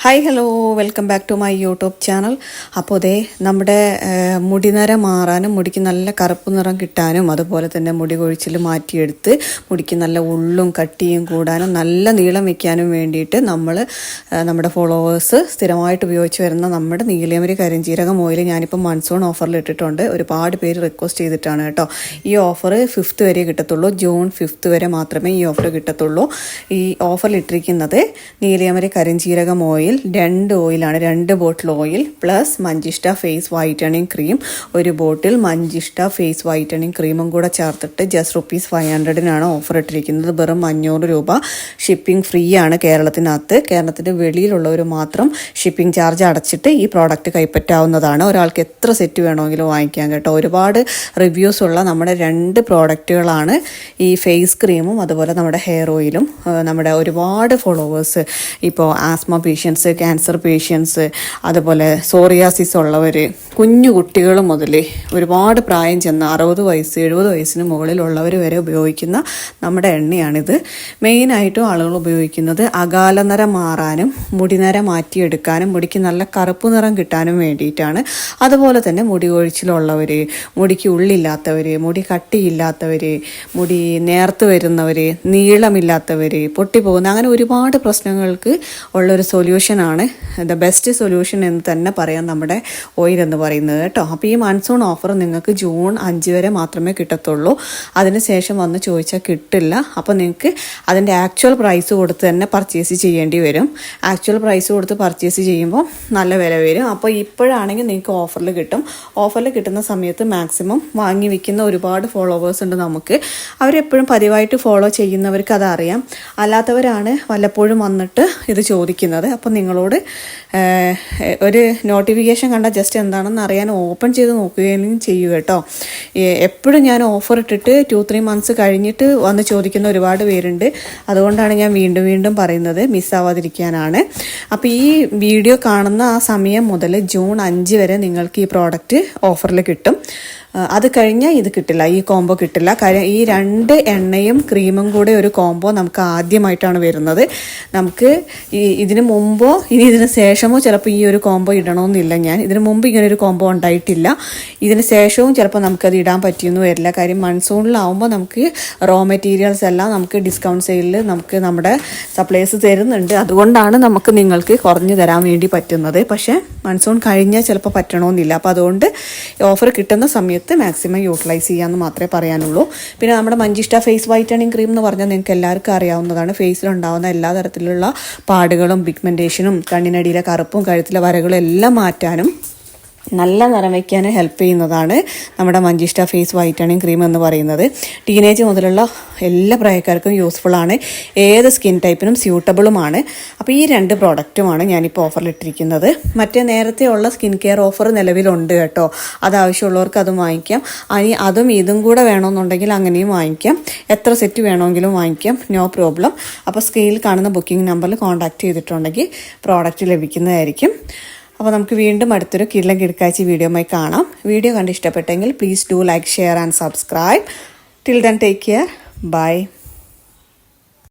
Hi hello welcome back to my YouTube channel. അപ്പോൾ ദേ നമ്മുടെ മുടി നിറം മാറാനും മുടിക്ക് നല്ല കറുപ്പ് നിറം കിട്ടാനും അതുപോലെ തന്നെ മുടി കൊഴിച്ചിൽ മാറ്റിയെടുത്ത് മുടിക്ക് നല്ല ഉള്ളും കട്ടിയും കൂടാനും നല്ല നീളം വയ്ക്കാനും വേണ്ടിയിട്ട് നമ്മുടെ ഫോളോവേഴ്സ് സ്ഥിരമായിട്ട് ഉപയോഗിച്ച് വരുന്ന നമ്മുടെ നീലയമരി കരിഞ്ജീരകം ഓയിൽ ഞാനിപ്പോൾ മൺസൂൺ ഓഫറിൽ ഇട്ടിട്ടുണ്ട്. ഒരുപാട് പേര് റിക്വസ്റ്റ് ചെയ്തിട്ടാണ് കേട്ടോ. ഈ ഓഫർ 5th വരെ കിട്ടത്തുള്ളൂ. ജൂൺ 5th വരെ മാത്രമേ ഈ ഓഫർ കിട്ടത്തുള്ളൂ. ഈ ഓഫറിൽ ഇട്ടിരിക്കുന്നത് നീലയമരി കരിഞ്ജീരകം ഓയിൽ 2 ഓയിലാണ്. 2 ബോട്ടിൽ ഓയിൽ പ്ലസ് മഞ്ചിഷ്ട ഫേസ് വൈറ്റനിങ് ക്രീം, ഒരു ബോട്ടിൽ മഞ്ചിഷ്ട ഫേസ് വൈറ്റനിങ് ക്രീമും കൂടെ ചേർത്തിട്ട് ജസ്റ്റ് ₹500 ഓഫർ ഇട്ടിരിക്കുന്നത്. വെറും 500 രൂപ. ഷിപ്പിംഗ് ഫ്രീ ആണ് കേരളത്തിനകത്ത്. കേരളത്തിൻ്റെ വെളിയിലുള്ളവർ മാത്രം ഷിപ്പിംഗ് ചാർജ് അടച്ചിട്ട് ഈ പ്രോഡക്റ്റ് കൈപ്പറ്റാവുന്നതാണ്. ഒരാൾക്ക് എത്ര സെറ്റ് വേണമെങ്കിലും വാങ്ങിക്കാം കേട്ടോ. ഒരുപാട് റിവ്യൂസ് ഉള്ള നമ്മുടെ 2 പ്രോഡക്റ്റുകളാണ് ഈ ഫേസ് ക്രീമും അതുപോലെ നമ്മുടെ ഹെയർ ഓയിലും. നമ്മുടെ ഒരുപാട് ഫോളോവേഴ്സ് ഇപ്പോൾ ആസ്മ പേഷ്യൻസ്, ക്യാൻസർ പേഷ്യൻസ്, അതുപോലെ സോറിയാസിസ് ഉള്ളവർ, കുഞ്ഞു കുട്ടികൾ മുതൽ ഒരുപാട് പ്രായം ചെന്ന 60 വയസ്സ് 70 വയസ്സിന് മുകളിലുള്ളവർ വരെ ഉപയോഗിക്കുന്ന നമ്മുടെ എണ്ണയാണിത്. മെയിനായിട്ടും ആളുകൾ ഉപയോഗിക്കുന്നത് അകാലനര മാറാനും മുടിനര മാറ്റിയെടുക്കാനും മുടിക്ക് നല്ല കറുപ്പ് നിറം കിട്ടാനും വേണ്ടിയിട്ടാണ്. അതുപോലെ തന്നെ മുടി കൊഴിച്ചിലുള്ളവർ, മുടിക്ക് ഉള്ളില്ലാത്തവർ, മുടി കട്ടിയില്ലാത്തവർ, മുടി നേർത്ത് വരുന്നവർ, നീളമില്ലാത്തവർ, പൊട്ടിപ്പോകുന്ന അങ്ങനെ ഒരുപാട് പ്രശ്നങ്ങൾക്ക് ഉള്ളൊരു സൊല്യൂഷനാണ്. ദ ബെസ്റ്റ് സൊല്യൂഷൻ എന്ന് തന്നെ പറയാം നമ്മുടെ ഓയിൽ എന്ന് പറയുന്നത് കേട്ടോ. അപ്പോൾ ഈ മൺസൂൺ ഓഫർ നിങ്ങൾക്ക് ജൂൺ 5 വരെ മാത്രമേ കിട്ടത്തുള്ളൂ. അതിനുശേഷം വന്ന് ചോദിച്ചാൽ കിട്ടില്ല. അപ്പോൾ നിങ്ങൾക്ക് അതിൻ്റെ ആക്ച്വൽ പ്രൈസ് കൊടുത്ത് തന്നെ പർച്ചേസ് ചെയ്യേണ്ടി വരും. ആക്ച്വൽ പ്രൈസ് കൊടുത്ത് പർച്ചേസ് ചെയ്യുമ്പോൾ നല്ല വില വരും. അപ്പോൾ ഇപ്പോഴാണെങ്കിൽ നിങ്ങൾക്ക് ഓഫറിൽ കിട്ടും. ഓഫറിൽ കിട്ടുന്ന സമയത്ത് മാക്സിമം വാങ്ങി വിൽക്കുന്ന ഒരുപാട് ഫോളോവേഴ്സ് ഉണ്ട് നമുക്ക്. അവരെപ്പോഴും പതിവായിട്ട് ഫോളോ ചെയ്യുന്നവർക്ക് അതറിയാം. അല്ലാത്തവരാണ് വല്ലപ്പോഴും വന്നിട്ട് ഇത് ചോദിക്കുന്നത്. അപ്പോൾ നിങ്ങളോട് ഒരു നോട്ടിഫിക്കേഷൻ കണ്ടാൽ ജസ്റ്റ് എന്താണെന്ന് അറിയാൻ ഓപ്പൺ ചെയ്ത് നോക്കുകയും ചെയ്യുക കേട്ടോ. എപ്പോഴും ഞാൻ ഓഫർ ഇട്ടിട്ട് 2-3 months കഴിഞ്ഞിട്ട് വന്ന് ചോദിക്കുന്ന ഒരുപാട് പേരുണ്ട്. അതുകൊണ്ടാണ് ഞാൻ വീണ്ടും പറയുന്നത്, മിസ്സാവാതിരിക്കാനാണ്. അപ്പോൾ ഈ വീഡിയോ കാണുന്ന ആ സമയം മുതൽ ജൂൺ 5 വരെ നിങ്ങൾക്ക് ഈ പ്രോഡക്റ്റ് ഓഫറിൽ കിട്ടും. അത് കഴിഞ്ഞാൽ ഇത് കിട്ടില്ല, ഈ കോംബോ കിട്ടില്ല. കാര്യം ഈ 2 എണ്ണയും ക്രീമും കൂടെ ഒരു കോംബോ നമുക്ക് ആദ്യമായിട്ടാണ് വരുന്നത്. നമുക്ക് ഇതിന് മുമ്പോ ഇനി ഇതിന് ശേഷമോ ചിലപ്പോൾ ഈ ഒരു കോംബോ ഇടണമെന്നില്ല. ഞാൻ ഇതിന് മുമ്പ് ഇങ്ങനെ ഒരു കോംബോ ഉണ്ടായിട്ടില്ല. ഇതിന് ശേഷവും ചിലപ്പോൾ നമുക്കത് ഇടാൻ പറ്റിയൊന്നും വരില്ല. കാര്യം മൺസൂണിലാവുമ്പോൾ നമുക്ക് റോ മെറ്റീരിയൽസ് എല്ലാം നമുക്ക് ഡിസ്കൗണ്ട് സെയിലിൽ നമുക്ക് നമ്മുടെ സപ്ലൈസ് തരുന്നുണ്ട്. അതുകൊണ്ടാണ് നമുക്ക് നിങ്ങൾക്ക് കുറഞ്ഞു തരാൻ വേണ്ടി പറ്റുന്നത്. പക്ഷേ മൺസൂൺ കഴിഞ്ഞാൽ ചിലപ്പോൾ പറ്റണമെന്നില്ല. അപ്പോൾ അതുകൊണ്ട് ഓഫർ കിട്ടുന്ന സമയത്ത് മാക്സിമം യൂട്ടിലൈസ് ചെയ്യാമെന്ന് മാത്രമേ പറയാനുള്ളൂ. പിന്നെ നമ്മുടെ മഞ്ചിഷ്ട ഫേസ് വൈറ്റനിങ് ക്രീം എന്ന് പറഞ്ഞാൽ നിങ്ങൾക്ക് എല്ലാവർക്കും അറിയാവുന്നതാണ്. ഫേസിലുണ്ടാകുന്ന എല്ലാ തരത്തിലുള്ള പാടുകളും പിഗ്മെൻറ്റേഷനും കണ്ണിനടിയിലെ കറുപ്പും കഴുത്തിലെ വരകളും എല്ലാം മാറ്റാനും നല്ല നിറം വയ്ക്കാൻ ഹെൽപ്പ് ചെയ്യുന്നതാണ് നമ്മുടെ മഞ്ചിഷ്ട ഫേസ് വൈറ്റനിങ് ക്രീം എന്ന് പറയുന്നത്. ടീനേജ് മുതലുള്ള എല്ലാ പ്രായക്കാർക്കും യൂസ്ഫുള്ളാണ്. ഏത് സ്കിൻ ടൈപ്പിനും സ്യൂട്ടബിളുമാണ്. അപ്പോൾ ഈ 2 പ്രോഡക്റ്റുമാണ് ഞാനിപ്പോൾ ഓഫറിലിട്ടിരിക്കുന്നത്. മറ്റേ നേരത്തെ ഉള്ള സ്കിൻ കെയർ ഓഫർ നിലവിലുണ്ട് കേട്ടോ. അത് ആവശ്യമുള്ളവർക്ക് അതും വാങ്ങിക്കാം. അതും ഇതും കൂടെ വേണമെന്നുണ്ടെങ്കിൽ അങ്ങനെയും വാങ്ങിക്കാം. എത്ര സെറ്റ് വേണമെങ്കിലും വാങ്ങിക്കാം, നോ പ്രോബ്ലം. അപ്പോൾ സ്ക്രീനിൽ കാണുന്ന ബുക്കിംഗ് നമ്പറിൽ കോൺടാക്ട് ചെയ്തിട്ടുണ്ടെങ്കിൽ പ്രോഡക്റ്റ് ലഭിക്കുന്നതായിരിക്കും. അപ്പോൾ നമുക്ക് വീണ്ടും അടുത്തൊരു കിടിലൻ കിടക്കാഴ്ച വീഡിയോയുമായി കാണാം. വീഡിയോ കണ്ട് ഇഷ്ടപ്പെട്ടെങ്കിൽ please do like, share and subscribe. Till then take care. By.